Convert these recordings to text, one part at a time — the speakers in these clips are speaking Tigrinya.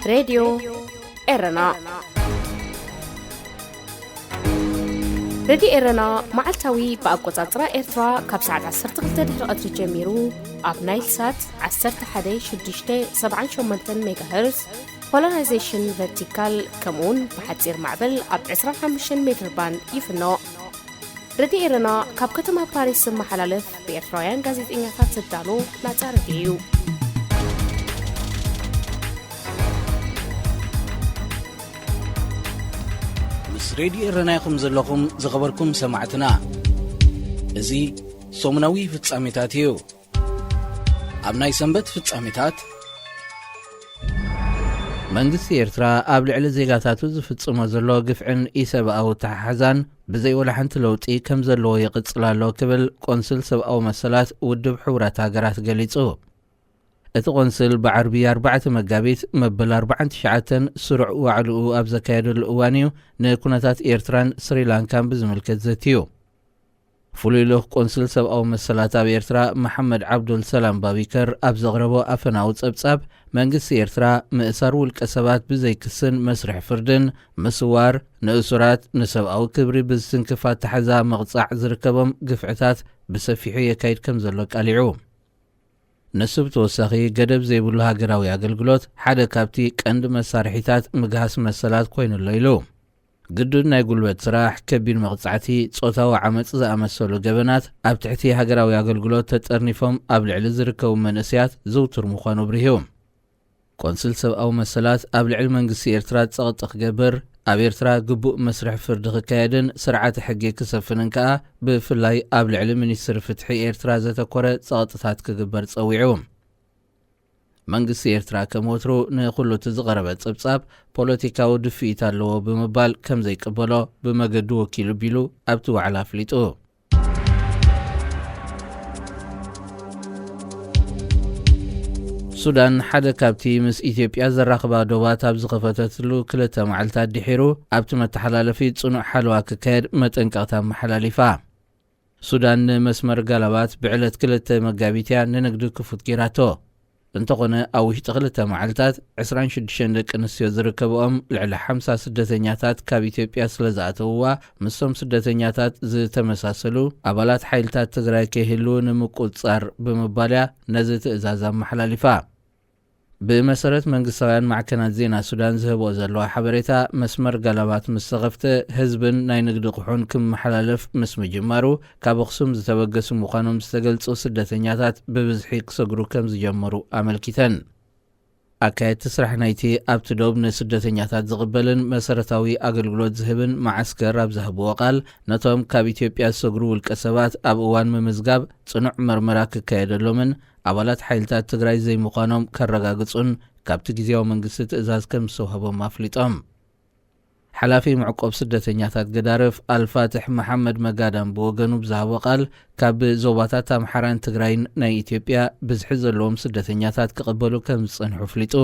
راديو إرنا راديو إرنا معلتوي بأقوطاترا إرترا كابسعة 12 دهر قدر جميرو أب نايل سات 11.678 ميجا هرتز Polarization vertical كمون بحتصير معبل أب 25 متر باند يفنو راديو إرنا كاب كتما باريس محلالف بإرترايان غازيتينيا فاتسدالو ناتا راديو راديو إرنايكم زلكم زغبركم سمعتنا ازي صومناوي فتصاميتاتيو أبناي سنبت فتصاميتات መንግስቲ ኤርትራ ኣብ ልዕሊ ዜጋታቱ ዝፍጽሞ ዘሎ ግፍዕን ኢሰብኣዊ ተሓሓዛን ብዘይ ወላ ሓንቲ ለውጢ ከም ዘለዎ ይቕጽል ኣሎ ክብል ቆንስል ሰብኣዊ መሰላት ውድብ ሕቡራት ሃገራት ገሊጹ። እቲ ቆንስል ብዓርቢ 4 መጋቢት መበል 49 ስሩዕ ዋዕልኡ ኣብ ዘካየደሉ እዋን እዩ ንኩነታት ኤርትራን ስሪላንካን ብዝምልከት ዘትዩ። ፍሉይ ልኡኽ ቆንስል ሰብኣዊ መሰላት ኣብ ኤርትራ መሐመድ ዓብዱል ሰላም ባቢከር ኣብ ዘቕረቦ ኣፈናዊ ጸብጻብ መንግስቲ ኤርትራ ምእሳር ውልቀ ሰባት ብዘይክስን መስርሕ ፍርድን ምስዋር ንእሱራት ንሰብኣዊ ክብሪ ብዝትንክፋት ተሓዛ መቕጻዕ ዝርከቦም ግፍዕታት ብሰፊሑ የካይድ ከም ዘሎ ቃሊዑ። ንሱ ብተወሳኺ ገደብ ዘይብሉ ሃገራዊ ኣገልግሎት ሓደ ካብቲ ቀንዲ መሳርሒታት ምግሃስ መሰላት ኮይኑሎ ኢሉ። ግዱን ናይ ጉልበት ስራሕ ከቢድ መቕጻዕቲ ጾታዊ ዓመፅ ዝኣመሰሉ ገበናት ኣብ ትሕቲ ሃገራዊ ኣገልግሎት ተጠርኒፎም ኣብ ልዕሊ ዝርከቡ መንእስያት ዝውትር ምዃኑ ብርሂቡ። ቆንስል ሰብኣዊ መሰላት ኣብ ልዕሊ መንግስቲ ኤርትራ ጸቕጢ ክገብር ኣብ ኤርትራ ግቡእ መስርሕ ፍርዲ ክካየድን ስርዓተ ሕጊ ክሰፍንን ከኣ ብፍላይ ኣብ ልዕሊ ሚኒስትሪ ፍትሒ ኤርትራ ዘተኮረ ጸቕጥታት ክግበር ጸዊዑ። መንግስቲ ኤርትራ ከም ወትሩ ንኹሉ እቲ ዝቐረበ ጸብጻብ ፖለቲካዊ ድፍኢት ኣለዎ ብምባል ከም ዘይቅበሎ ብመገዲ ወኪሉ ቢሉ ኣብቲ ዋዕላ ኣፍሊጡ። ሱዳን ሓደ ካብቲ ምስ ኢትዮጵያ ዘራኽባ ዶባት ኣብ ዝኸፈተትሉ 2 መዓልታት ድሒሩ ኣብቲ መተሓላለፊ ጽኑዕ ሓለዋ ክካየድ መጠንቀቕታ መሓላሊፋ። ሱዳን ንመስመር ጋላባት ብዕለት 2 መጋቢት ንንግዲ ክፉት ጌራቶ። እንተኾነ ኣብ ውሽጢ 2 መዓልታት 26 ደቂ ኣንስትዮ ዝርከብኦም ልዕሊ 50 ስደተኛታት ካብ ኢትዮጵያ ስለ ዝኣተውዋ ምስቶም ስደተኛታት ዝተመሳሰሉ ኣባላት ሓይልታት ትግራይ ከይህሉ ንምቁፅጻር ብምባልያ ነዚ ትእዛዝ ኣመሓላሊፋ። ብመሰረት መንግስታውያን ማዕከናት ዜና ሱዳን ዝህብኦ ዘለዋ ሓበሬታ መስመር ጋላባት ምስ ተኸፍተ ህዝብን ናይ ንግዲ ቁሑን ክመሓላለፍ ምስ ምጅማሩ ካብ ኣኽሱም ዝተበገሱ ምዃኖም ዝተገልጹ ስደተኛታት ብብዝሒ ክሰግሩ ከም ዝጀመሩ ኣመልኪተን። ኣካየድቲ ስራሕ ናይቲ ኣብቲ ዶብ ንስደተኛታት ዝቕበልን መሰረታዊ ኣገልግሎት ዝህብን ማዓስከር ኣብ ዝህብዎ ቃል ነቶም ካብ ኢትዮጵያ ዝሰግሩ ውልቀ ሰባት ኣብ እዋን ምምዝጋብ ጽኑዕ መርመራ ክካየደሎምን ኣባላት ሓይልታት ትግራይ ዘይምዃኖም ከረጋግጹን ካብቲ ግዜያዊ መንግስቲ ትእዛዝ ከም ዝወሃቦም ኣፍሊጦም። ሓላፊ ምዕቆብ ስደተኛታት ገዳርፍ ኣልፋትሕ መሐመድ መጋዳም ብወገኑ ብዝሃቦ ቃል ካብ ዞባታት ኣምሓራን ትግራይን ናይ ኢትዮጵያ ብዝሒ ዘለዎም ስደተኛታት ክቕበሉ ከም ዝጸንሑ ኣፍሊጡ።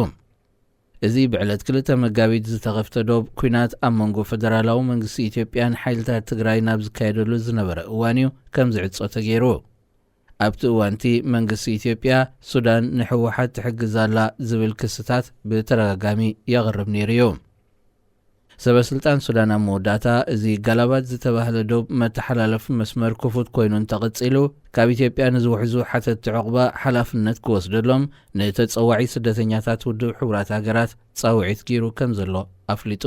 እዚ ብዕለት 2 መጋቢት ዝተኸፍተ ዶብ ኩናት ኣብ መንጎ ፌደራላዊ መንግስቲ ኢትዮጵያን ሓይልታት ትግራይ ናብ ዝካየደሉ ዝነበረ እዋን እዩ ከም ዝዕጾ ተገይሩ። ኣብቲ እዋንቲ መንግስቲ ኢትዮጵያ ሱዳን ንሕወሓት ትሕግዛላ ዝብል ክስታት ብተረጋጋሚ የቕርብ ነይሩ እዩ። ሰበስልጣን ሱዳን ኣብ መወዳእታ እዚ ጋላባት ዝተባህለ ዶብ መተሓላለፊ መስመር ክፉት ኮይኑ እንተቐጺሉ ካብ ኢትዮጵያ ንዝውሕዙ ሓተቲ ዕቑባ ሓላፍነት ክወስደሎም ንተጸዋዒ ስደተኛታት ውድብ ሕቡራት ሃገራት ጻውዒት ገይሩ ከም ዘሎ ኣፍሊጡ።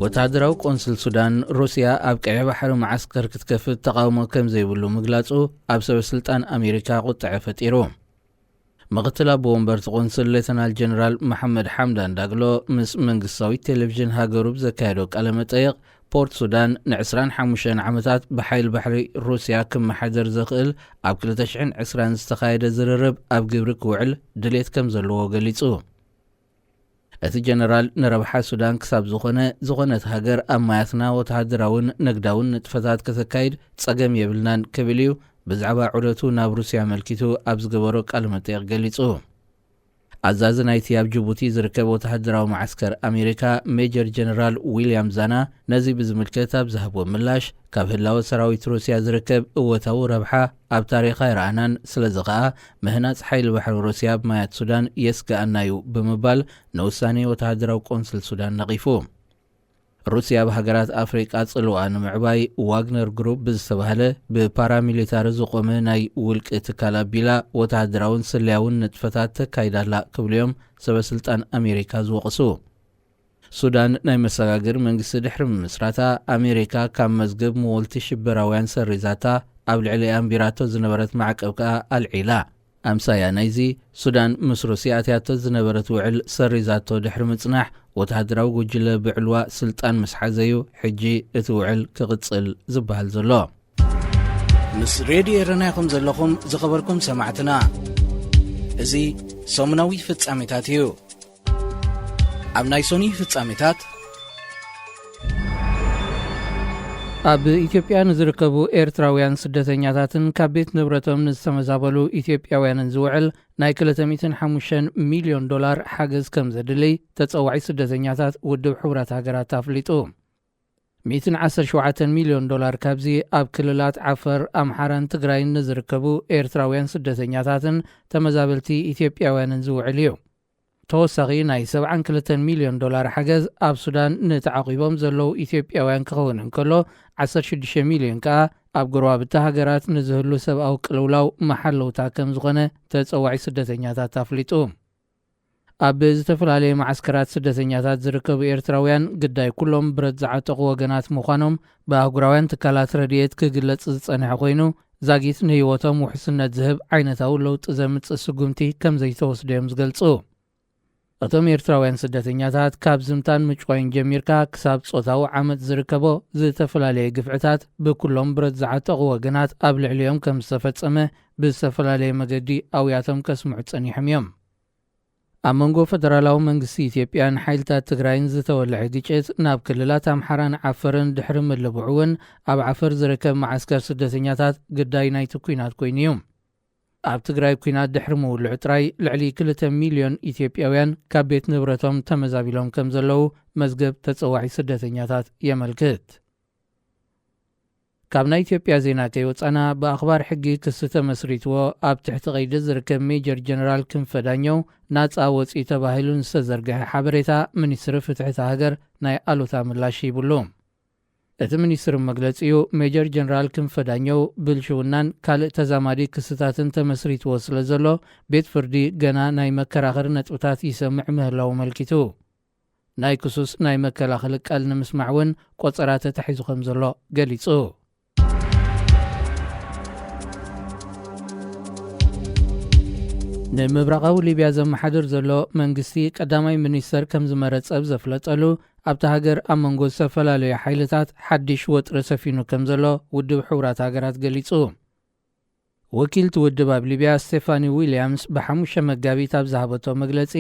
ወታደራዊ ቆንስል ሱዳን ሩስያ ኣብ ቀይሕ ባሕሪ ማዓስከር ክትከፍት ተቃውሞ ከም ዘይብሉ ምግላጹ ኣብ ሰበስልጣን ኣሜሪካ ቁጥዐ ፈጢሩ። ምክትል ኣቦ ወንበርቲ ቆንስል ሌተናል ጀነራል መሐመድ ሓምዳን ዳግሎ ምስ መንግስታዊ ቴሌቪዥን ሃገሩ ብዘካየዶ ቃለ መጠይቕ ፖርት ሱዳን ን25 ዓመታት ብሓይል ባሕሪ ሩስያ ክመሓደር ዘኽእል ኣብ 2020 ዝተኻየደ ዝርርብ ኣብ ግብሪ ክውዕል ድሌት ከም ዘለዎ ገሊጹ። እቲ ጀነራል ንረብሓ ሱዳን ክሳብ ዝኾነት ሃገር ኣብ ማያትና ወተሃደራውን ነግዳውን ንጥፈታት ከተካይድ ጸገም የብልናን ክብል እዩ ብዛዕባ ዑደቱ ናብ ሩስያ መልኪቱ ኣብ ዝገበሮ ቃለ መጠይቕ ገሊጹ። ኣዛዚ ናይቲ ኣብ ጅቡቲ ዝርከብ ወተሃደራዊ ማዓስከር ኣሜሪካ ሜጀር ጀነራል ዊልያም ዛና ነዚ ብዝምልከት ኣብ ዝሃብዎ ምላሽ ካብ ህላወ ሰራዊት ሩስያ ዝርከብ እወታዊ ረብሓ ኣብ ታሪኻ ይረኣናን ስለዚ ከዓ ምህናፅ ሓይሊ ባሕሪ ሩስያ ብማያት ሱዳን የስግኣናዩ ብምባል ንውሳኔ ወተሃደራዊ ቆንስል ሱዳን ነቒፉ። ሩስያ ብሃገራት ኣፍሪቃ ጽልዋ ንምዕባይ ዋግነር ግሩፕ ብዝተባሃለ ብፓራሚሊታሪ ዝቆመ ናይ ውልቂ ትካል ኣቢላ ወተሃደራውን ስልያውን ንጥፈታት ተካይዳላ ክብልዮም ሰበስልጣን ኣሜሪካ ዝወቕሱ። ሱዳን ናይ መሰጋግር መንግስቲ ድሕሪ ምስራታ ኣሜሪካ ካብ መዝገብ መወልቲ ሽበራውያን ሰሪዛታ ኣብ ልዕሊ ኣንቢራቶ ዝነበረት ማዕቀብ ከዓ ኣልዒላ። ኣምሳያ ናይዚ ሱዳን ምስ ሩስያ ኣትያቶ ዝነበረት ውዕል ሰሪዛቶ ድሕሪ ምጽናሕ ወተሃደራዊ ጉጅለ ብዕልዋ ስልጣን ምስ ሓዘዩ ሕጂ እቲ ውዕል ክቕጽል ዝበሃል ዘሎ። ምስ ሬድዮ ኤረናይኹም ዘለኹም ዝኸበርኩም ሰማዕትና እዚ ሰሙናዊ ፍጻሜታት እዩ። ኣብ ናይ ሶኒ ፍጻሜታት ኣብ ኢትዮጵያ ንዝርከቡ ኤርትራውያን ስደተኛታትን ካብ ቤት ንብረቶም ንዝተመዛበሉ ኢትዮጵያውያንን ዝውዕል ናይ 205 ሚልዮን ዶላር ሓገዝ ከም ዘድልይ ተጸዋዒ ስደተኛታት ውድብ ሕብራት ሃገራት ኣፍሊጡ። 117 ሚልዮን ዶላር ካብዚ ኣብ ክልላት ዓፈር፣ ኣምሓራን ትግራይን ንዝርከቡ ኤርትራውያን ስደተኛታትን ተመዛበልቲ ኢትዮጵያውያንን ዝውዕል እዩ። ተወሳኺ ናይ 72 ሚልዮን ዶላር ሓገዝ ኣብ ሱዳን ንተዓቂቦም ዘለዉ ኢትዮጵያውያን ክኸውን እንከሎ 16 ሚልዮን ከዓ ኣብ ጎረባብቲ ሃገራት ንዝህሉ ሰብኣዊ ቅልውላው መሓለውታ ከም ዝኾነ ተጸዋዒ ስደተኛታት ኣፍሊጡ። ኣብ ዝተፈላለየ ማዓስከራት ስደተኛታት ዝርከቡ ኤርትራውያን ግዳይ ኩሎም ብረት ዝዓጠቑ ወገናት ምዃኖም ብኣህጉራውያን ትካላት ረድኤት ክግለጽ ዝጸንሐ ኮይኑ ዛጊት ንህይወቶም ውሕስነት ዝህብ ዓይነታዊ ለውጢ ዘምጽእ ስጉምቲ ከም ዘይተወስደዮም ዝገልጹ። እቶም ኤርትራውያን ስደተኛታት ካብ ዝምታን ምጭዋይን ጀሚርካ ክሳብ ጾታዊ ዓመት ዝርከቦ ዝተፈላለየ ግፍዕታት ብኩሎም ብረት ዝዓጠቑ ወገናት ኣብ ልዕሊዮም ከም ዝተፈጸመ ብዝተፈላለየ መገዲ ኣውያቶም ከስምዑ ጸኒሖም እዮም። ኣብ መንጎ ፈደራላዊ መንግስቲ ኢትዮጵያን ሓይልታት ትግራይን ዝተወልዐ ግጭት ናብ ክልላት ኣምሓራን ዓፈርን ድሕሪ ምልብዑ እውን ኣብ ዓፈር ዝርከብ ማዓስከር ስደተኛታት ግዳይ ናይቲ ኩናት ኮይኑ እዩ። ኣብ ትግራይ ኩናት ድሕሪ ምውልዑ ጥራይ ልዕሊ 2 ሚልዮን ኢትዮጵያውያን ካብ ቤት ንብረቶም ተመዛቢሎም ከም ዘለዉ መዝገብ ተጸዋዒ ስደተኛታት የመልክት። ካብ ናይ ኢትዮጵያ ዜና ከይወፃና ብኣኽባር ሕጊ ክስ ተመስሪትዎ ኣብ ትሕቲ ቀይዲ ዝርከብ ሜጀር ጀነራል ክንፈ ዳኘው ናጻ ወፂኢ ተባሂሉ ዝተዘርግሐ ሓበሬታ ሚኒስትሪ ፍትሕቲ ሃገር ናይ ኣሉታ ምላሽ ይብሉ። እቲ ሚኒስትሪ መግለጺኡ ሜጀር ጀነራል ክንፈ ዳኘው ብልሽውናን ካልእ ተዛማዲ ክስታትን ተመስሪትዎ ስለ ዘሎ ቤት ፍርዲ ገና ናይ መከራኸሪ ነጥብታት ይሰምዕ ምህላው መልኪቱ። ናይ ክሱስ ናይ መከላኸሊ ቃል ንምስማዕ እውን ቆፀራ ተታሒዙ ከም ዘሎ ገሊጹ። ንምብራቃዊ ሊብያ ዘመሓድር ዘሎ መንግስቲ ቀዳማይ ሚኒስተር ከም ዝመረጸ ዘፍለጠሉ ኣብቲ ሃገር ኣብ መንጎ ዝተፈላለዩ ሓይልታት ሓድሽ ወጥሪ ሰፊኑ ከም ዘሎ ውድብ ሕብራት ሃገራት ገሊጹ። ወኪልቲ ውድብ ኣብ ሊብያ ስቴፋኒ ዊልያምስ ብ5 መጋቢት ኣብ ዝሃበቶ መግለጺ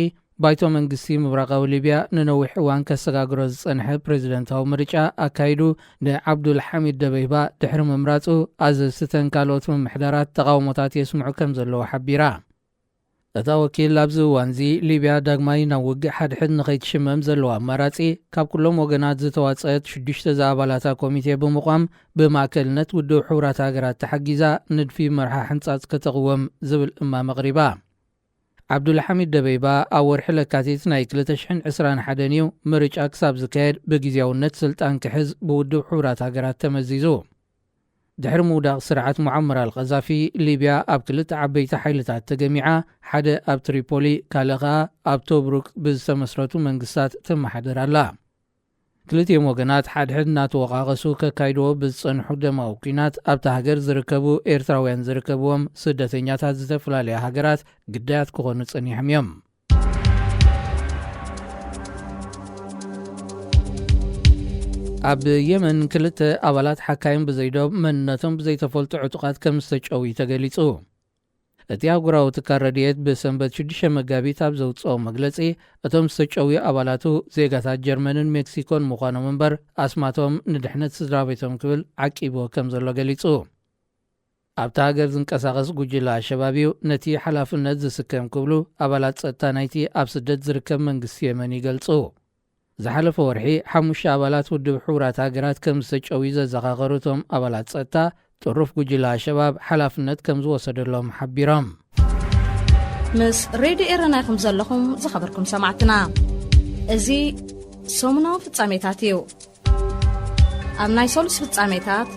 ባይቶ መንግስቲ ምብራቃዊ ሊብያ ንነዊሕ እዋን ከሰጋግሮ ዝጸንሐ ፕሬዚደንታዊ ምርጫ ኣካይዱ ንዓብዱል ሐሚድ ደበይባ ድሕሪ ምምራጹ ኣዘዝትን ካልኦት ምምሕዳራት ተቃውሞታት የስምዑ ከም ዘለዎ ሓቢራ። እታ ወኪል ኣብዚ እዋንዚ ሊብያ ዳግማይ ናብ ውግእ ሓድሕድ ንኸይትሽመም ዘለዎ ኣማራጺ ካብ ኩሎም ወገናት ዝተዋፀአት 6 ኣባላታ ኮሚቴ ብምቋም ብማእከልነት ውድብ ሕብራት ሃገራት ተሓጊዛ ንድፊ መርሓ ሕንጻጽ ከተቕወም ዝብል እማም ኣቕሪባ። ዓብዱል ሐሚድ ደበይባ ኣብ ወርሒ ለካቲት ናይ 2021 እዩ ምርጫ ክሳብ ዝካየድ ብግዜያውነት ስልጣን ክሕዝ ብውድብ ሕብራት ሃገራት ተመዚዙ። ድሕሪ ምውዳቕ ስርዓት ሙዓመር አልቀዛፊ ሊብያ ኣብ ክልተ ዓበይቲ ሓይልታት ተገሚዓ ሓደ ኣብ ትሪፖሊ ካልእ ኸኣ ኣብ ቶብሩክ ብዝተመስረቱ መንግስታት ትመሓደር ኣላ። ክልቲኦም ወገናት ሓድሕድ እናተወቃቐሱ ከካይድዎ ብዝጸንሑ ደማዊ ኩናት ኣብቲ ሃገር ዝርከቡ ኤርትራውያን ዝርከብዎም ስደተኛታት ዝተፈላለየ ሃገራት ግዳያት ክኾኑ ጸኒሖም እዮም። ኣብ የመን ክልተ ኣባላት ሓካይም ብዘይዶብ መንነቶም ብዘይተፈልጡ ዕጡቃት ከም ዝተጨዊ ተገሊጹ። እቲ ኣህጉራዊ ትካል ረድኤት ብሰንበት 6 መጋቢት ኣብ ዘውፅኦ መግለጺ እቶም ዝተጨዊ ኣባላቱ ዜጋታት ጀርመንን ሜክሲኮን ምዃኖም እምበር ኣስማቶም ንድሕነት ስድራ ቤቶም ክብል ዓቂቦ ከም ዘሎ ገሊጹ። ኣብታ ሃገር ዝንቀሳቐስ ጉጅለ ኣሸባብ እዩ ነቲ ሓላፍነት ዝስከም ክብሉ ኣባላት ጸጥታ ናይቲ ኣብ ስደት ዝርከብ መንግስቲ የመን ይገልጹ። ዝሓለፈ ወርሒ 5 ኣባላት ውድብ ሕቡራት ሃገራት ከም ዝተጨውዩ ዘዘኻኸሩቶም ኣባላት ጸጥታ ጥሩፍ ጉጅለ ኣሸባብ ሓላፍነት ከም ዝወሰደሎም ሓቢሮም። ምስ ሬድዮ ኤረና ይኹም ዘለኹም ዝኸበርኩም ሰማዕትና እዚ ሰሙናዊ ፍጻሜታት እዩ። ኣብ ናይ ሰሉስ ፍጻሜታት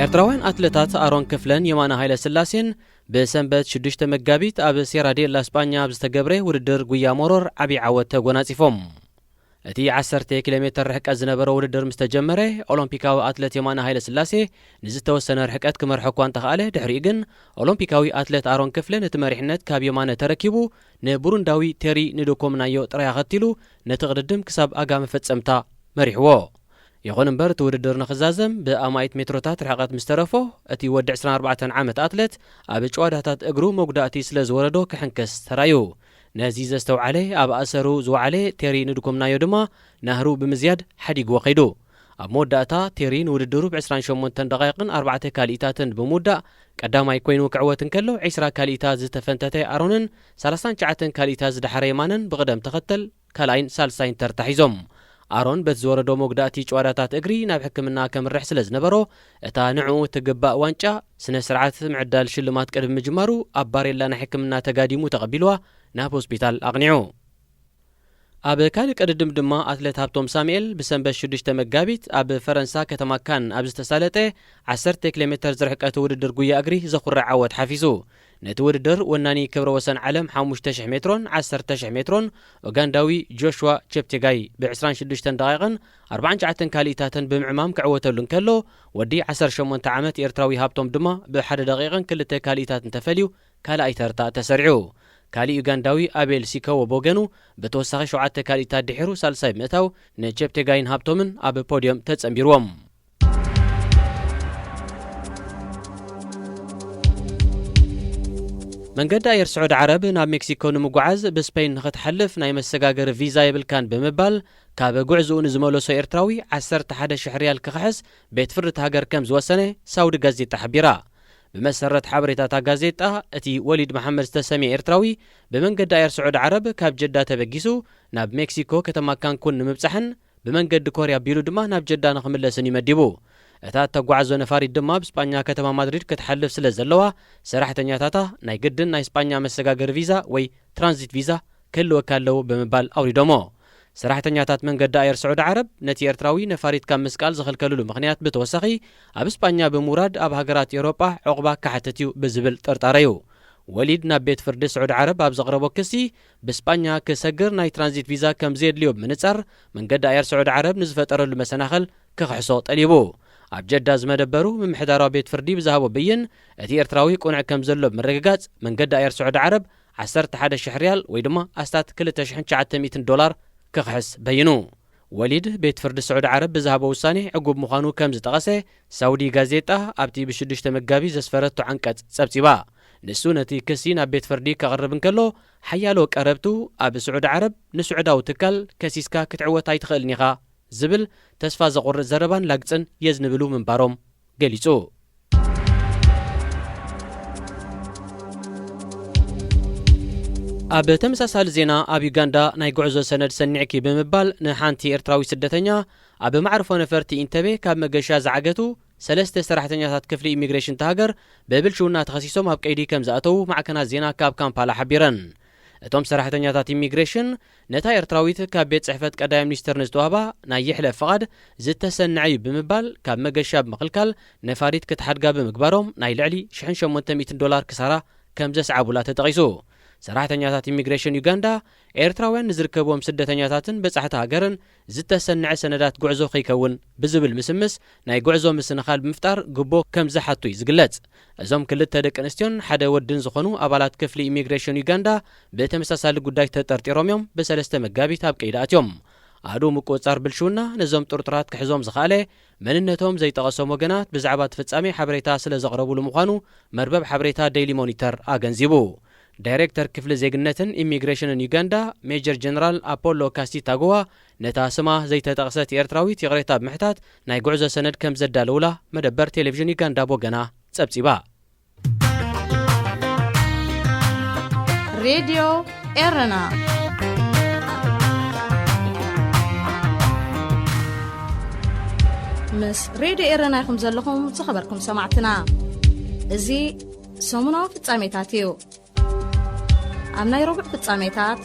ኤርትራውያን ኣትሌታት ኣሮን ክፍለን የማነ ሃይለ ስላሴን ብሰንበት 6 መጋቢት ኣብ ሴራዴላ እስጳኛ ብዝተገብረ ውድድር ጉያ ሞሮር ዓብይ ዓወት ተጎናጺፎም። እቲ 10 ኪሎ ሜትር ርሕቀት ዝነበረ ውድድር ምስ ተጀመረ ኦሎምፒካዊ ኣትሌት የማነ ሃይለ ስላሴ ንዝተወሰነ ርሕቀት ክመርሖ እኳ እንተኸኣለ ድሕሪኡ ግን ኦሎምፒካዊ ኣትሌት ኣሮን ክፍለን እቲ መሪሕነት ካብ የማነ ተረኪቡ ንቡሩንዳዊ ቴሪ ንዶኮምናዮ ጥራይ ኣኸቲሉ ነቲ ቅድድም ክሳብ ኣጋመ ፈጸምታ መሪሕዎ። ይኹን እምበር እቲ ውድድር ንኽዛዘም ብኣማይት ሜትሮታት ርሕቀት ምስ ተረፎ እቲ ወዲ 24 ዓመት ኣትሌት ኣብ ጭዋዳታት እግሩ መጉዳእቲ ስለ ዝወረዶ ክሕንከስ ተራዩ። ነዚ ዘስተውዓለ ኣብ ኣሰሩ ዝወዓለ ቴሪ ንድኮምናዮ ድማ ናህሩ ብምዝያድ ሓዲግዎ ኸይዱ። ኣብ መወዳእታ ቴሪ ንውድድሩ ብ28 ደቂቕን 4 ካሊእታትን ብምውዳእ ቀዳማይ ኮይኑ ክዕወት እንከሎ 20 ካሊእታት ዝተፈንተተ ኣሮንን 39 ካሊእታት ዝደሓረ የማነን ብቕደም ተኸተል ካልኣይን ሳልሳይን ተርታ ሒዞም። ኣሮን በቲ ዝወረዶ መጉዳእቲ ጭዋዳታት እግሪ ናብ ሕክምና ከምርሕ ስለ ዝነበሮ እታ ንዕኡ ትግባእ ዋንጫ ስነ ስርዓት ምዕዳል ሽልማት ቅድሚ ምጅማሩ ኣብ ባሬላ ናይ ሕክምና ተጋዲሙ ተቐቢልዋ ናብ ሆስፒታል ኣቕኒዑ። ኣብ ካልእ ቅድድም ድማ ኣትሌት ሃብቶም ሳሙኤል ብሰንበት 6 መጋቢት ኣብ ፈረንሳ ከተማ ካን ኣብ ዝተሳለጠ 10 ኪሎ ሜትር ዝርሕቀት ውድድር ጉያ እግሪ ዘኹርዕ ዓወት ሓፊዙ። ነቲ ውድድር ወናኒ ክብረ ወሰን ዓለም 5000 ሜትሮን 10000 ሜትሮን ኡጋንዳዊ ጆሹዋ ቼፕቴጋይ ብ26 ደቂቕን 49 ካሊእታትን ብምዕማም ክዕወተሉ እንከሎ ወዲ 18 ዓመት ኤርትራዊ ሃብቶም ድማ ብ1 ደቂቕን 2 ካሊእታትን ተፈልዩ ካልኣይ ተርታ ተሰሪዑ። ካሊእ ኡጋንዳዊ ኣቤል ሲኮዎ ቦገኑ ብተወሳኺ 7 ካሊእታት ድሒሩ ሳልሳይ ብምእታው ንቼፕቴጋይን ሃብቶምን ኣብ ፖድዮም ተጸንቢርዎም። መንገዲ ኣየር ስዑድ ዓረብ ናብ ሜክሲኮ ንምጓዓዝ ብስፔን ንኽትሓልፍ ናይ መሰጋገሪ ቪዛ የብልካን ብምባል ካብ ጉዕዝኡ ንዝመለሶ ኤርትራዊ 11,000 ሪያል ክኽሕስ ቤት ፍርዲ ሃገር ከም ዝወሰነ ሳውዲ ጋዜጣ ሓቢራ። ብመሰረት ሓበሬታታ ጋዜጣ እቲ ወሊድ መሐመድ ዝተሰሚየ ኤርትራዊ ብመንገዲ ኣየር ስዑድ ዓረብ ካብ ጀዳ ተበጊሱ ናብ ሜክሲኮ ከተማ ካንኩን ንምብጻሕን ብመንገዲ ኮርያ ቢሉ ድማ ናብ ጀዳ ንኽምለስን ይመዲቡ። እታ ተጓዓዞ ነፋሪት ድማ ብስጳኛ ከተማ ማድሪድ ክትሓልፍ ስለ ዘለዋ ሰራሕተኛታታ ናይ ግድን ናይ ስጳኛ መሰጋገሪ ቪዛ ወይ ትራንዚት ቪዛ ክህልወካ ኣለዉ ብምባል ኣውሪዶሞ። ሰራሕተኛታት መንገዲ ኣየር ስዑድ ዓረብ ነቲ ኤርትራዊ ነፋሪት ካብ ምስቃል ዝኽልከልሉ ምኽንያት ብተወሳኺ ኣብ ስጳኛ ብምውራድ ኣብ ሃገራት ኤውሮጳ ዕቑባ ካሕትት እዩ ብዝብል ጠርጣረዩ። ወሊድ ናብ ቤት ፍርዲ ስዑድ ዓረብ ኣብ ዘቕረቦ ክሲ ብስጳኛ ክሰግር ናይ ትራንዚት ቪዛ ከም ዘድልዮ ብምንጻር መንገዲ ኣየር ስዑድ ዓረብ ንዝፈጠረሉ መሰናኽል ክኽሕሶ ጠሊቡ። ኣብ ጀዳ ዝመደበሩ ምምሕዳራዊ ቤት ፍርዲ ብዝሃቦ ብይን እቲ ኤርትራዊ ቁንዕ ከም ዘሎ ብምርግጋጽ መንገዲ ኣየር ስዑድ ዓረብ 11,000 ሪያል ወይ ድማ ኣስታት $2,900 ክኽሕስ በይኑ። ወሊድ ቤት ፍርዲ ስዑድ ዓረብ ብዝሃቦ ውሳኔ ዕጉብ ምዃኑ ከም ዝጠቐሰ ሳውዲ ጋዜጣ ኣብቲ ብ6 መጋቢት ዘስፈረቶ ዓንቀጽ ጸብጺባ። ንሱ ነቲ ክሲ ናብ ቤት ፍርዲ ከቕርብ እንከሎ ሓያሎ ቀረብቱ ኣብ ስዑድ ዓረብ ንስዑዳዊ ትካል ከሲስካ ክትዕወት ኣይትኽእልን ኢኻ ዝብል ተስፋ ዘቑርጥ ዘረባን ላግፅን የዝንብሉ ምንባሮም ገሊጹ። ኣብ ተመሳሳሊ ዜና ኣብ ዩጋንዳ ናይ ጉዕዞ ሰነድ ሰኒዕኪ ብምባል ንሓንቲ ኤርትራዊ ስደተኛ ኣብ ማዕርፎ ነፈርቲ ኢንተቤ ካብ መገሻ ዝዓገቱ 3 ሰራሕተኛታት ክፍሊ ኢሚግሬሽን ተሃገር ብብልሽውና ተኸሲሶም ኣብ ቀይዲ ከም ዝኣተዉ ማዕከናት ዜና ካብ ካምፓላ ሓቢረን። እቶም ሰራሕተኛታት ኢሚግሬሽን ነታ ኤርትራዊት ካብ ቤት ጽሕፈት ቀዳማይ ሚኒስትር ንዝተዋህባ ናይ ይሕለፍ ፍቓድ ዝተሰንዐዩ ብምባል ካብ መገሻ ብምኽልካል ነፋሪት ክትሓድጋ ብምግባሮም ናይ ልዕሊ $800 ክሳራ ከም ዘስዓቡላ ተጠቒሱ። ሰራሕተኛታት ኢሚግሬሽን ዩጋንዳ ኤርትራውያን ንዝርከቦም ስደተኛታትን በጻሕቲ ሃገርን ዝተሰንዐ ሰነዳት ጉዕዞ ከይከውን ብዝብል ምስምስ ናይ ጉዕዞ ምስንኻል ብምፍጣር ግቦ ከም ዝሓቱ እዩ ዝግለጽ። እዞም ክልተ ደቂ ኣንስትዮን ሓደ ወድን ዝኾኑ ኣባላት ክፍሊ ኢሚግሬሽን ዩጋንዳ ብተመሳሳሊ ጉዳይ ተጠርጢሮም እዮም ብ3 መጋቢት ኣብ ቀይዲ ኣትዮም። ኣዱ ምቁፅጻር ብልሽውና ነዞም ጥርጥራት ክሕዞም ዝኽኣለ መንነቶም ዘይጠቐሶም ወገናት ብዛዕባ ተፈጻሚ ሓበሬታ ስለ ዘቕረቡሉ ምዃኑ መርበብ ሓበሬታ ዴይሊ ሞኒተር ኣገንዚቡ። ዳይሬክተር ክፍሊ ዜግነትን ኢሚግሬሽንን ዩጋንዳ ሜጀር ጀነራል አፖሎ ካስቲታጎዋ ነታ ስማ ዘይተጠቕሰት ኤርትራዊት ይቕሬታ ብምሕታት ናይ ጉዕዞ ሰነድ ከም ዘዳለውላ መደበር ቴሌቪዥን ዩጋንዳ ቦገና ጸብጺባ ሬድዮ ኤረና ምስ ሬድዮ ኤረና ይኹም ዘለኹም ዝኸበርኩም ሰማዕትና እዚ ሰሙናዊ ፍጻሜታት እዩ ኣብ ናይ ረቡዕ ፍጻሜታት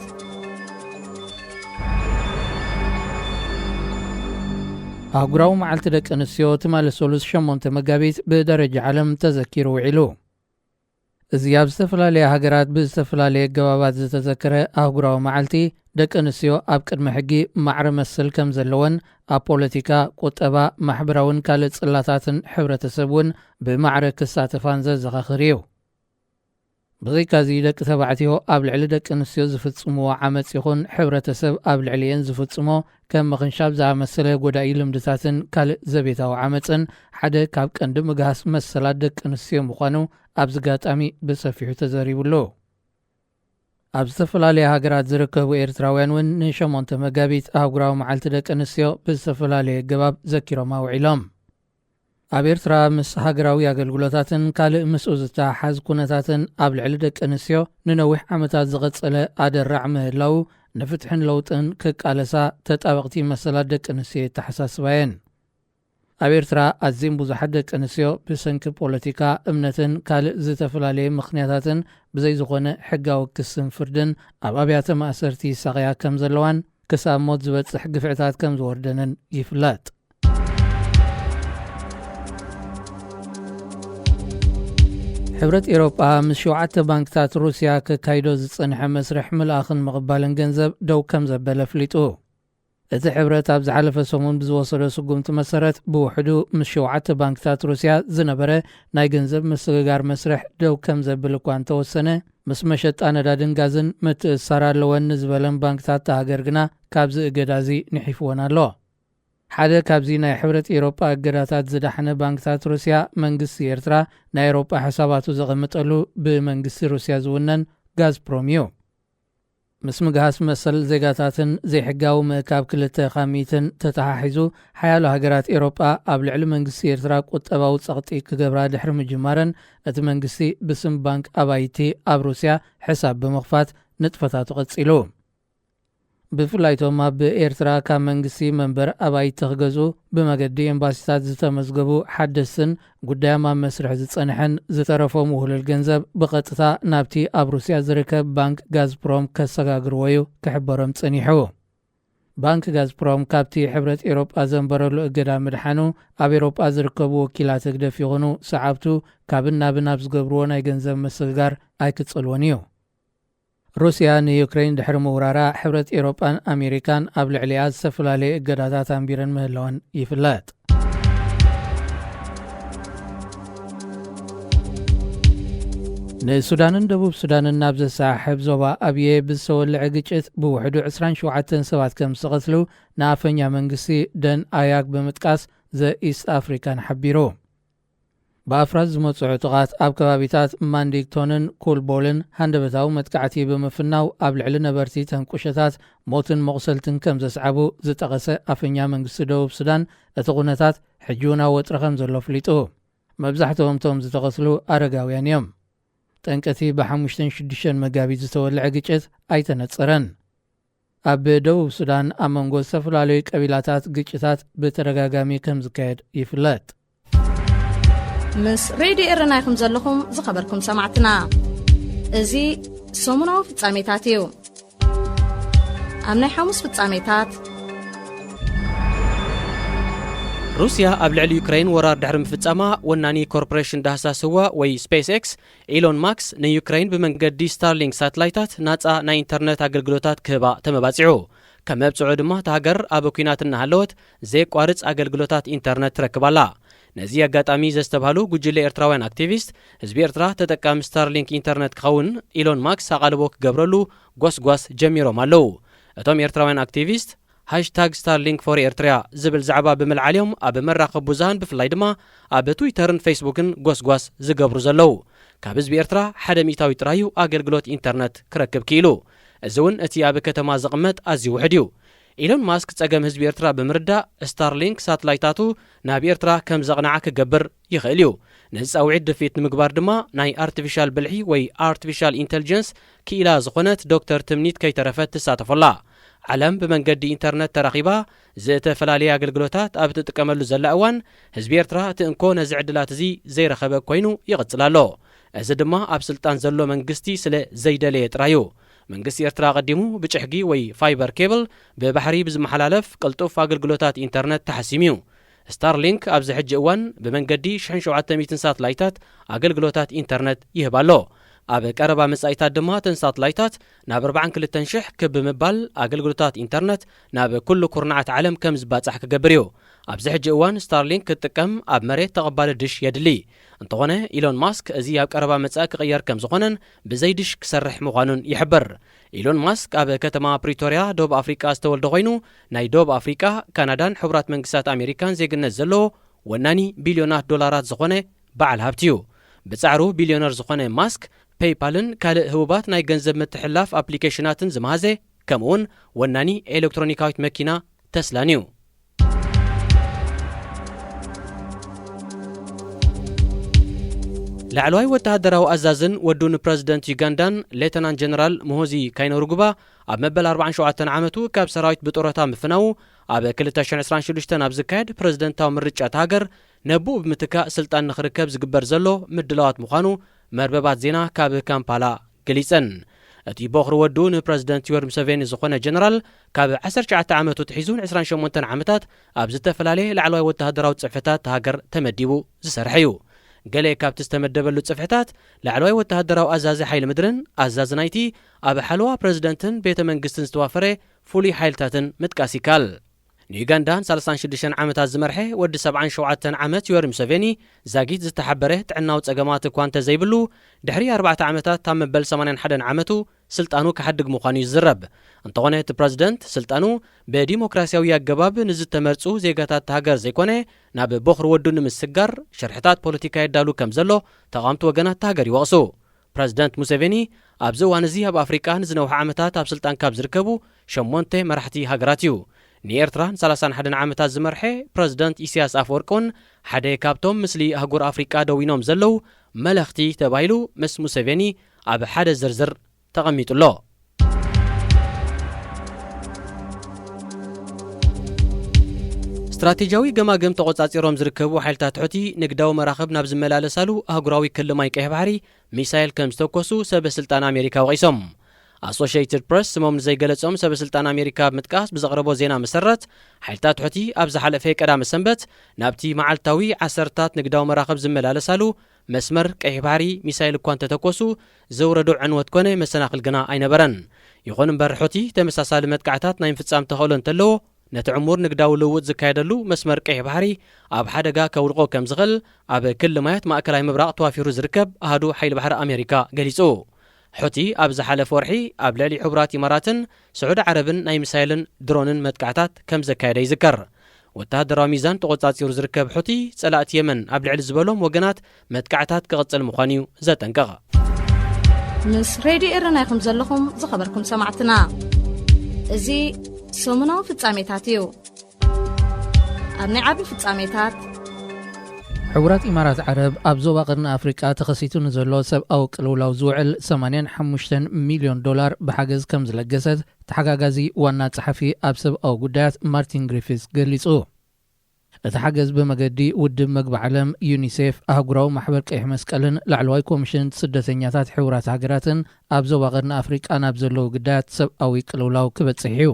ኣህጉራዊ መዓልቲ ደቂ ኣንስትዮ ትማሊ 8 መጋቢት ብደረጃ ዓለም ተዘኪሩ ውዒሉ እዚ ኣብ ዝተፈላለየ ሃገራት ብዝተፈላለየ ገባባት ዝተዘከረ ኣህጉራዊ መዓልቲ ደቂ ኣንስትዮ ኣብ ቅድሚ ሕጊ ማዕረ መስል ከም ዘለወን ኣብ ፖለቲካ ቁጠባ ማሕበራውን ካልእ ጽላታትን ሕብረተሰብ እውን ብማዕረ ክሳተፋን ዘዘኻኽር እዩ ብዘይካዚ ደቂ ተባዕትዮ ኣብ ልዕሊ ደቂ ኣንስትዮ ዝፍጽምዎ ዓመፅ ይኹን ሕብረተሰብ ኣብ ልዕሊአን ዝፍጽሞ ከም ምኽንሻብ ዝኣመሰለ ጎዳኢ ልምድታትን ካልእ ዘቤታዊ ዓመፅን ሓደ ካብ ቀንዲ ምግሃስ መሰላት ደቂ ኣንስትዮ ምዃኑ ኣብ ዝጋጣሚ ብሰፊሑ ተዘሪቡሉ ኣብ ዝተፈላለየ ሃገራት ዝርከቡ ኤርትራውያን እውን ን8 መጋቢት ኣህጉራዊ መዓልቲ ደቂ ኣንስትዮ ብዝተፈላለየ ገባብ ዘኪሮማ ውዒሎም ኣብ ኤርትራ ምስ ሃገራዊ ኣገልግሎታትን ካልእ ምስኡ ዝተሓሓዝ ኩነታትን ኣብ ልዕሊ ደቂ ኣንስትዮ ንነዊሕ ዓመታት ዝቐጸለ ኣደራዕ ምህላው ንፍትሕን ለውጥን ክቃለሳ ተጣበቕቲ መሰላት ደቂ ኣንስትዮ ተሓሳስባየን ኣብ ኤርትራ ኣዝዮም ብዙሓት ደቂ ኣንስትዮ ብሰንኪ ፖለቲካ እምነትን ካልእ ዝተፈላለዩ ምኽንያታትን ብዘይ ዝኾነ ሕጋዊ ክስን ፍርድን ኣብ ኣብያተ ማእሰርቲ ይሳቐያ ከም ዘለዋን ክሳብ ሞት ዝበጽሕ ግፍዕታት ከም ዝወርደንን ይፍለጥ ሕብረት ኤሮጳ ምስ 7 ባንክታት ሩስያ ክካይዶ ዝጸንሐ መስርሕ ምልኣኽን ምቕባልን ገንዘብ ደው ከም ዘበለ ፍሊጡ እቲ ሕብረት ኣብ ዝሓለፈ ሰሙን ብዝወሰዶ ስጉምቲ መሰረት ብውሕዱ ምስ 7 ባንክታት ሩስያ ዝነበረ ናይ ገንዘብ ምስግጋር መስርሕ ደው ከም ዘብል እኳ እንተወሰነ ምስ መሸጣ ነዳድን ጋዝን ምትእስሳር ኣለወን ዝበለን ባንክታት ሃገር ግና ካብዚ እገዳዚ ንሒፍዎን ኣሎ ሓደ ካብዚ ናይ ሕብረት ኤሮጳ እገዳታት ዝዳሕነ ባንክታት ሩስያ መንግስቲ ኤርትራ ናይ ኤሮጳ ሕሳባቱ ዘቐምጠሉ ብመንግስቲ ሩስያ ዝውነን ጋዝፕሮም እዩ ምስ ምግሃስ መሰል ዜጋታትን ዘይሕጋዊ ምእካብ 200 ተተሓሒዙ ሓያሎ ሃገራት ኤሮጳ ኣብ ልዕሊ መንግስቲ ኤርትራ ቁጠባዊ ጸቕጢ ክገብራ ድሕሪ ምጅማረን እቲ መንግስቲ ብስም ባንክ ኣባይቲ ኣብ ሩስያ ሕሳብ ብምኽፋት ንጥፈታቱ ቐጺሉ ብፍላይቶም ኣብ ኤርትራ ካብ መንግስቲ መንበር ኣባይቲ ክገዙ ብመገዲ ኤምባሲታት ዝተመዝገቡ ሓደስትን ጉዳዮም ኣብ መስርሕ ዝጸንሐን ዝተረፎም ውህሉል ገንዘብ ብቐጥታ ናብቲ ኣብ ሩስያ ዝርከብ ባንክ ጋዝፕሮም ከሰጋግርዎ እዩ ክሕበሮም ጸኒሑ ባንክ ጋዝፕሮም ካብቲ ሕብረት ኤሮጳ ዘንበረሉ እገዳ ምድሓኑ ኣብ ኤሮጳ ዝርከቡ ወኪላት እግደፍ ይኹኑ ሰዓብቱ ካብን ናብን ኣብ ዝገብርዎ ናይ ገንዘብ ምስግጋር ኣይክጸልዎን እዩ ሩስያ ንዩክሬን ድሕሪ ምውራራ ሕብረት ኤሮጳን ኣሜሪካን ኣብ ልዕሊኣ ዝተፈላለየ እገዳታት ኣንቢረን ምህላወን ይፍለጥ ንሱዳንን ደቡብ ሱዳንን ናብ ዘሰሓሕብ ዞባ ኣብየ ብዝተወልዐ ግጭት ብውሕዱ 27 ሰባት ከም ዝቐትሉ ንኣፈኛ መንግስቲ ደን ኣያግ ብምጥቃስ ዘኢስት ኣፍሪካን ሓቢሩ ብኣፍራዝ ዝመጽዑ ጥቓት ኣብ ከባቢታት ማንዲግቶንን ኩልቦልን ሃንደበታዊ መጥቃዕቲ ብምፍናው ኣብ ልዕሊ ነበርቲ ተንቁሸታት ሞትን መቑሰልትን ከም ዘስዓቡ ዝጠቐሰ ኣፈኛ መንግስቲ ደቡብ ሱዳን እቲ ኩነታት ሕጂውን ኣብ ወጥሪ ከም ዘሎ ፍሊጡ መብዛሕትኦም ቶም ዝተቐትሉ ኣረጋውያን እዮም ጠንቀቲ ብ5-6 መጋቢት ዝተወልዐ ግጭት ኣይተነጸረን ኣብ ደቡብ ሱዳን ኣብ መንጎ ዝተፈላለዩ ቀቢላታት ግጭታት ብተደጋጋሚ ከም ዝካየድ ይፍለጥ ምስ ሬድዮ ኤረና ይኹም ዘለኹም ዝኸበርኩም ሰማዕትና እዚ ሰሙናዊ ፍጻሜታት እዩ ኣብ ናይ ሐሙስ ፍጻሜታት ሩስያ ኣብ ልዕሊ ዩክሬን ወራር ድሕሪ ምፍጻማ ወናኒ ኮርፖሬሽን ዳህሳስዋ ወይ ስፔስ ኤክስ ኢሎን ማክስ ንዩክሬን ብመንገዲ ስታርሊንክ ሳተላይታት ናጻ ናይ ኢንተርኔት ኣገልግሎታት ክህባ ተመባጺዑ ከም መብጽዑ ድማ ተሃገር ኣብ ኩናት እናሃለወት ዘይቋርጽ ኣገልግሎታት ኢንተርኔት ትረክባላ ነዚ ኣጋጣሚ ዘስተብሃሉ ጉጅለ ኤርትራውያን ኣክቲቪስት ህዝቢ ኤርትራ ተጠቃሚ ስታርሊንክ ኢንተርኔት ክኸውን ኢሎን ማክስ ኣቓልቦ ክገብረሉ ጓስጓስ ጀሚሮም ኣለዉ እቶም ኤርትራውያን ኣክቲቪስት #ስታርሊንክ ፎር ኤርትራ ዝብል ዛዕባ ብምልዓልዮም ኣብ መራኸቢ ብዙሃን ብፍላይ ድማ ኣብ ትዊተርን ፌስቡክን ጓስጓስ ዝገብሩ ዘለዉ ካብ ህዝቢ ኤርትራ 100 ጥራዩ ኣገልግሎት ኢንተርነት ክረክብ ክኢሉ እዚ እውን እቲ ኣብ ከተማ ዝቕመጥ ኣዝዩ ውሕድ እዩ ኢሎን ማስክ ጸገም ህዝቢ ኤርትራ ብምርዳእ ስታርሊንክ ሳተላይታቱ ናብ ኤርትራ ከም ዘቕናዓ ክገብር ይኽእል እዩ ነዚ ጻውዒት ድፊት ንምግባር ድማ ናይ ኣርቲፊሻል ብልሒ ወይ ኣርቲፊሻል ኢንተሊጀንስ ክኢላ ዝኾነት ዶክተር ትምኒት ከይተረፈት ትሳተፈላ ዓለም ብመንገዲ ኢንተርነት ተራኺባ ዝተፈላለዩ ኣገልግሎታት ኣብ ትጥቀመሉ ዘላ እዋን ህዝቢ ኤርትራ እቲ እንኮ ነዚ ዕድላት እዚ ዘይረኸበ ኮይኑ ይቕጽል ኣሎ እዚ ድማ ኣብ ስልጣን ዘሎ መንግስቲ ስለ ዘይደለየ ጥራዩ መንግስቲ ኤርትራ ቀዲሙ ብጭሕጊ ወይ ፋይበር ኬብል ብባሕሪ ብዝመሓላለፍ ቅልጡፍ ኣገልግሎታት ኢንተርነት ተሓሲሙ እዩ ስታርሊንክ ኣብዚ ሕጂ እዋን ብመንገዲ 1700 ሳተላይታት ኣገልግሎታት ኢንተርነት ይህብ ኣሎ ኣብ ቀረባ መጻኢታት ድማ ተን ሳተላይታት ናብ 42,000 ክብ ምባል ኣገልግሎታት ኢንተርነት ናብ ኩሉ ኩርናዓት ዓለም ከም ዝባጻሕ ክገብር እዩ ኣብዚ ሕጂ እዋን ስታርሊንክ ክትጥቀም ኣብ መሬት ተቐባሊ ድሽ የድሊ እንተኾነ ኢሎን ማስክ እዚ ኣብ ቀረባ መጻኢ ክቕየር ከም ዝኾነን ብዘይ ድሽ ክሰርሕ ምዃኑን ይሕብር ኢሎን ማስክ ኣብ ከተማ ፕሪቶሪያ ደቡብ ኣፍሪቃ ዝተወልደ ኮይኑ ናይ ደቡብ ኣፍሪቃ ካናዳን ሕቡራት መንግስታት ኣሜሪካን ዜግነት ዘለዎ ወናኒ ቢልዮናት ዶላራት ዝኾነ በዓል ሃብቲ እዩ ብጻዕሩ ቢልዮነር ዝኾነ ማስክ ፔይፓልን ካልእ ህቡባት ናይ ገንዘብ ምትሕልላፍ ኣፕሊኬሽናትን ዝመሃዘ ከምኡውን ወናኒ ኤሌክትሮኒካዊት መኪና ተስላን እዩ ላዕለዋይ ወተሃደራዊ ኣዛዝን ወዱን ፕረዚደንት ዩጋንዳን ሌተናንት ጀነራል ሙሆዚ ካይነሩጉባ ኣብ መበል 47 ዓመቱ ካብ ሰራዊት ብጦረታ ምፍናው ኣብ 2026 ኣብ ዝካየድ ፕረዚደንታዊ ምርጫት ሃገር ነብኡ ብምትካእ ስልጣን ንኽርከብ ዝግበር ዘሎ ምድላዋት ምዃኑ መርበባት ዜና ካብ ካምፓላ ገሊጸን እቲ በኽሪ ወዱ ንፕረዚደንት ዮዌሪ ሙሴቬኒ ዝኾነ ጀነራል ካብ 19 ዓመቱ ትሒዙ 28 ዓመታት ኣብ ዝተፈላለየ ላዕለዋይ ወተሃደራዊ ጽሕፈታት ሃገር ተመዲቡ ዝሰርሐ እዩ ገሌ ካብቲ ዝተመደበሉ ጽፍሕታት ላዕለዋይ ወተሃደራዊ ኣዛዚ ሓይሊ ምድርን ኣዛዚ ናይቲ ኣብ ሓለዋ ፕረዚደንትን ቤተ መንግስትን ዝተዋፈረ ፍሉይ ሓይልታትን ምጥቃስ ይካል ንዩጋንዳን 36 ዓመታት ዝመርሐ ወዲ 77 ዓመት ዮዌሪ ሙሴቬኒ ዛጊት ዝተሓበረ ጥዕናዊ ጸገማት እኳ እንተዘይብሉ ድሕሪ 4 ዓመታት ኣብ መበል 81 ዓመቱ ስልጣኑ ክሓድግ ምዃኑ ይዝረብ እንተኾነ እቲ ፕረዚደንት ስልጣኑ ብዲሞክራሲያዊ ኣገባብ ንዝተመርጹ ዜጋታት ሃገር ዘይኮነ ናብ በኽሪ ወዱ ንምስጋር ሸርሕታት ፖለቲካ የዳሉ ከም ዘሎ ተቓምቲ ወገናት ሃገር ይወቕሱ ፕረዚደንት ሙሴቬኒ ኣብዚ እዋን እዚ ኣብ ኣፍሪቃ ንዝነውሐ ዓመታት ኣብ ስልጣን ካብ ዝርከቡ 8 መራሕቲ ሃገራት እዩ ንኤርትራን 31 ዓመታት ዝመርሐ ፕረዚደንት ኢሳያስ ኣፈወርቅን ሓደ ካብቶም ምስሊ ኣህጉር ኣፍሪቃ ደዊኖም ዘለው መለኽቲ ተባሂሉ ምስ ሙሴቬኒ ኣብ ሓደ ዝርዝር ተቐሚጡሎ استراتيجيوي ገማግም ተቆጻጺሮም ዝርከቡ ሓይልታት ሕቲ ንግዳዊ መራኸብ ናብ ዝመላለሳሉ ኣህጉራዊ ክልማይ ቀይሕ ባሕሪ ሚሳይል ከም ዝተኮሱ ሰበስልጣን ኣሜሪካ ወቂሶም ኣሶሺየትድ ፕሬስ ስሞም ዘይገለጾም ሰበስልጣን ኣሜሪካ ምጥቃስ ብዘቕረቦ ዜና መሰረት ሓይልታት ሕቲ ኣብ ዝሓለፈ ቀዳመ ሰንበት ናብቲ መዓልታዊ ዓሰርታት ንግዳዊ መራኸብ ዝመላለሳሉ መስመር ቀይሕ ባሕሪ ሚሳይል እኳ እንተተኮሱ ዘውረዱ ዕንወት ኮነ መሰናኽል ግና ኣይነበረን ይኹን እምበር ሕቲ ተመሳሳሊ መጥቃዕታት ናይ ምፍጻም ተኽእሎ እንተለዎ ነቲ ዕሙር ንግዳዊ ልውውጥ ዝካየደሉ መስመር ቀይሕ ባሕሪ ኣብ ሓደጋ ከውድቆ ከም ዝኽእል ኣብ ክልማያት ማእከላዊ ምብራቕ ተዋፊሩ ዝርከብ ኣሃዱ ሓይሊ ባሕሪ ኣሜሪካ ገሊጹ ሕቲ ኣብ ዝሓለፈ ወርሒ ኣብ ልዕሊ ሕቡራት ኢማራትን ስዑድ ዓረብን ናይ ሚሳይልን ድሮንን መጥቃዕታት ከም ዘካየደ ይዝከር ወተሃደራዊ ሚዛን ተቆጻጺሩ ዝርከብ ሕቲ ጸላእቲ የመን ኣብ ልዕሊ ዝበሎም ወገናት መጥቃዕታት ክቕጽል ምዃኑ እዩ ዘጠንቀቐ ምስ ሬድዮ ኤረና ኢኹም ዘለኹም ዝኸበርኩም ሰማዕትና እዚ ሰሙናዊ ፍጻሜታት እዩ ኣብ ናይ ዓቢ ፍጻሜታት ሕቡራት ኢማራት ዓረብ ኣብ ዞባ ቀርኒ ኣፍሪቃ ተኸሲቱ ንዘሎ ሰብኣዊ ቅልውላው ዝውዕል 85 ሚልዮን ዶላር ብሓገዝ ከም ዝለገሰት ተሓጋጋዚ ዋና ጸሓፊ ኣብ ሰብኣዊ ጉዳያት ማርቲን ግሪፊስ ገሊጹ እቲ ሓገዝ ብመገዲ ውድብ መግቢ ዓለም ዩኒሴፍ ኣህጉራዊ ማሕበር ቀይሕ መስቀልን ላዕለዋይ ኮሚሽን ስደተኛታት ሕቡራት ሃገራትን ኣብ ዞባ ቀርኒ ኣፍሪቃ ናብ ዘለዉ ጉዳያት ሰብኣዊ ቅልውላው ክበጽሕ እዩ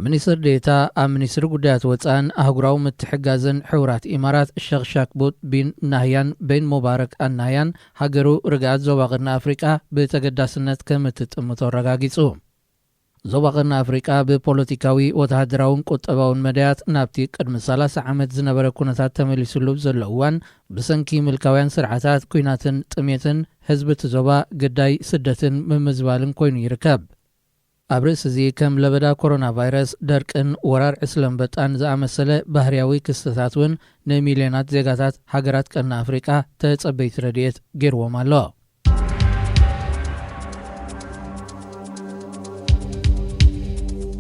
ሚኒስትር ዴታ ኣብ ሚኒስትሪ ጉዳያት ወፃን ኣህጉራዊ ምትሕጋዝን ሕቡራት ኢማራት ሼኽ ሻክቡት ቢን ናህያን ቤን ሙባረክ ኣናህያን ሃገሩ ርግኣት ዞባ ቀርኒ ኣፍሪቃ ብተገዳስነት ከም እትጥምቶ ረጋጊጹ ዞባ ቀርኒ ኣፍሪቃ ብፖለቲካዊ ወተሃደራውን ቁጠባውን መድያት ናብቲ ቅድሚ 30 ዓመት ዝነበረ ኩነታት ተመሊሱሉ ዘሎ እዋን ብሰንኪ ምልካውያን ስርዓታት ኩናትን ጥሜትን ህዝቢ እቲ ዞባ ግዳይ ስደትን ምምዝባልን ኮይኑ ይርከብ ኣብርስ እዚ ከም ለበዳ ኮሮና ቫይረስ ደርቅን ወራር ዕስለም በጣን ዝኣመሰለ ባህርያዊ ክስተታት እውን ንሚልዮናት ዜጋታት ሃገራት ቀና ኣፍሪቃ ተጸበይቲ ረድኤት ገይርዎም ኣሎ።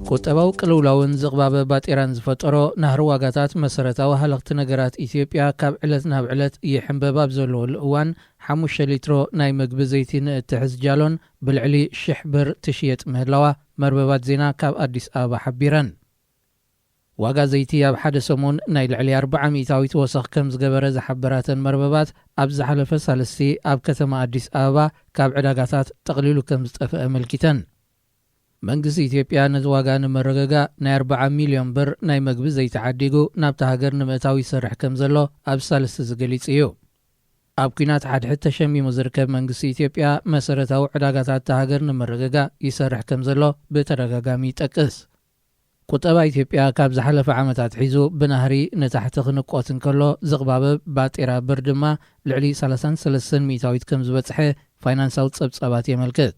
ቁጠባው ቅልውላውን ዝቕባበ ባጤራን ዝፈጠሮ ናህሪ ዋጋታት መሰረታዊ ሃለኽቲ ነገራት ኢትዮጵያ ካብ ዕለት ናብ ዕለት ይሕንበብ ኣብ ዘለወሉ እዋን 5 ሊትሮ ናይ ምግቢ ዘይቲ ንእትሕዝ ጃሎን ብልዕሊ 1,000 ብር ትሽየጥ ምህላዋ መርበባት ዜና ካብ ኣዲስ ኣበባ ሓቢረን። ዋጋ ዘይቲ ኣብ ሓደ ሰሙን ናይ ልዕሊ 400 ተወሳኺ ከም ዝገበረ ዝሓበራተን መርበባት ኣብ ዝሓለፈ ሳልስቲ ኣብ ከተማ ኣዲስ ኣበባ ካብ ዕዳጋታት ጠቕሊሉ ከም ዝጠፍአ መልኪተን። መንግስቲ ኢትዮጵያ ነዚ ዋጋ ንመረጋጋእ ናይ 40 ሚልዮን ብር ናይ ምግቢ ዘይቲ ዓዲጉ ናብቲ ሃገር ንምእታዊ ይሰርሕ ከም ዘሎ ኣብ ሳልስቲ ዝገሊጽ እዩ። ኣብ ኩናት ሓድሕድ ተሸሚሙ ዝርከብ መንግስቲ ኢትዮጵያ መሰረታዊ ዕዳጋታት ሃገር ንመረጋጋእ ይሰርሕ ከም ዘሎ ብተደጋጋሚ ይጠቅስ። ቁጠባ ኢትዮጵያ ካብ ዝሓለፈ ዓመታት ሒዙ ብናህሪ ንታሕቲ ክንቆት እንከሎ ዝቕባበብ ባጤራ ብር ድማ ልዕሊ 33% ከም ዝበጽሐ ፋይናንሳዊ ጸብጻባት የመልክት።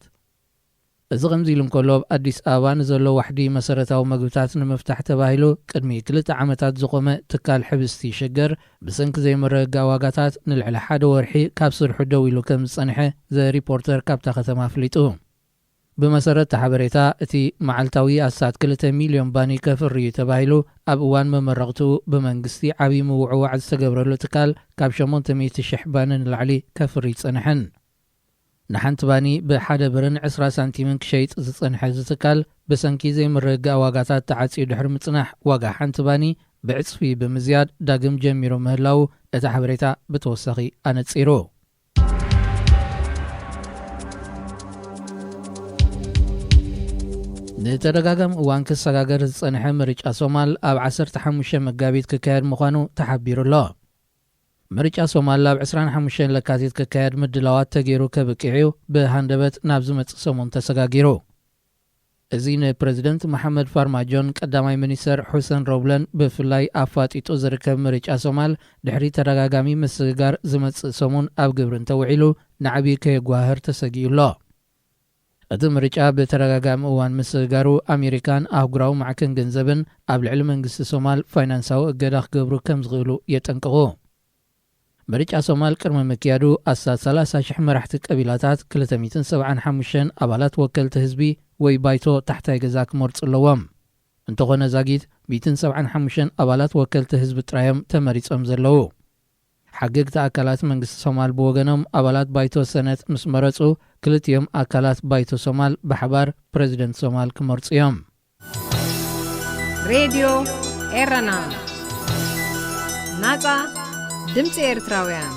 እዚ ከምዚ ኢሉ እንከሎ ኣዲስ ኣበባ ንዘሎ ዋሕዲ መሰረታዊ ምግብታት ንምፍታሕ ተባሂሉ ቅድሚ 2 ዓመታት ዝቆመ ትካል ሕብስቲ ሸገር ብሰንኪ ዘይመረጋጋእ ዋጋታት ንልዕሊ 1 ወርሒ ካብ ስርሑ ደው ኢሉ ከም ዝጸንሐ ዘሪፖርተር ካብታ ከተማ ኣፍሊጡ። ብመሰረት ሓበሬታ እቲ መዓልታዊ ኣሳት 2 ሚልዮን ባኒ ከፍርዩ ተባሂሉ ኣብ እዋን መመረቕቱ ብመንግስቲ ዓብዪ ምውዕዋዕ ዝተገብረሉ ትካል ካብ 800,000 ባኒ ንላዕሊ ከፍሪ ይጸንሐን። ንሓንቲ ባኒ ብ1 ብርን 20 ሳንቲምን ክሸይጥ ዝጸንሐ ዝትካል ብሰንኪ ዘይምርግጋእ ዋጋታት ተዓጽዩ ድሕሪ ምጽናሕ ዋጋ ሓንቲ ባኒ ብዕጽፊ ብምዝያድ ዳግም ጀሚሩ ምህላው እቲ ሓበሬታ ብተወሳኺ ኣነጺሩ። ንተደጋጋሚ እዋን ክሰጋገር ዝጸንሐ ምርጫ ሶማል ኣብ 15 መጋቢት ክካየድ ምዃኑ ተሓቢሩ ኣሎ። ምርጫ ሶማል ኣብ 25 ለካቲት ክካየድ ምድላዋት ተገይሩ ከብቅዑ ብሃንደበት ናብ ዝመጽእ ሰሙን ተሰጋጊሩ። እዚ ንፕረዚደንት መሐመድ ፋርማጆን ቀዳማይ ሚኒስተር ሑሰን ሮብለን ብፍላይ ኣፋጢጡ ዝርከብ ምርጫ ሶማል ድሕሪ ተደጋጋሚ ምስግጋር ዝመጽእ ሰሙን ኣብ ግብሪ እንተውዒሉ ንዓብዪ ከየጓህር ተሰጊኡ ኣሎ። እቲ ምርጫ ብተደጋጋሚ እዋን ምስግጋሩ ኣሜሪካን ኣህጉራዊ ማዕከን ገንዘብን ኣብ ልዕሊ መንግስቲ ሶማል ፋይናንሳዊ እገዳ ክገብሩ ከም ዝኽእሉ የጠንቅቑ። ምርጫ ሶማል ቅድሚ ምክያዱ ኣሳት 30,000 መራሕቲ ቀቢላታት 275 ኣባላት ወከልቲ ህዝቢ ወይ ባይቶ ታሕታይ ገዛ ክመርጹ ኣለዎም። እንተኾነ ዛጊት 175 ኣባላት ወከልቲ ህዝቢ ጥራዮም ተመሪጾም ዘለዉ። ሓገግቲ ኣካላት መንግስቲ ሶማል ብወገኖም ኣባላት ባይቶ ሰነት ምስ መረጹ ክልቲኦም ኣካላት ባይቶ ሶማል ብሓባር ፕረዚደንት ሶማል ክመርጹ እዮም። ሬድዮ ኤረና ናጻ ድምፂ ኤርትራውያን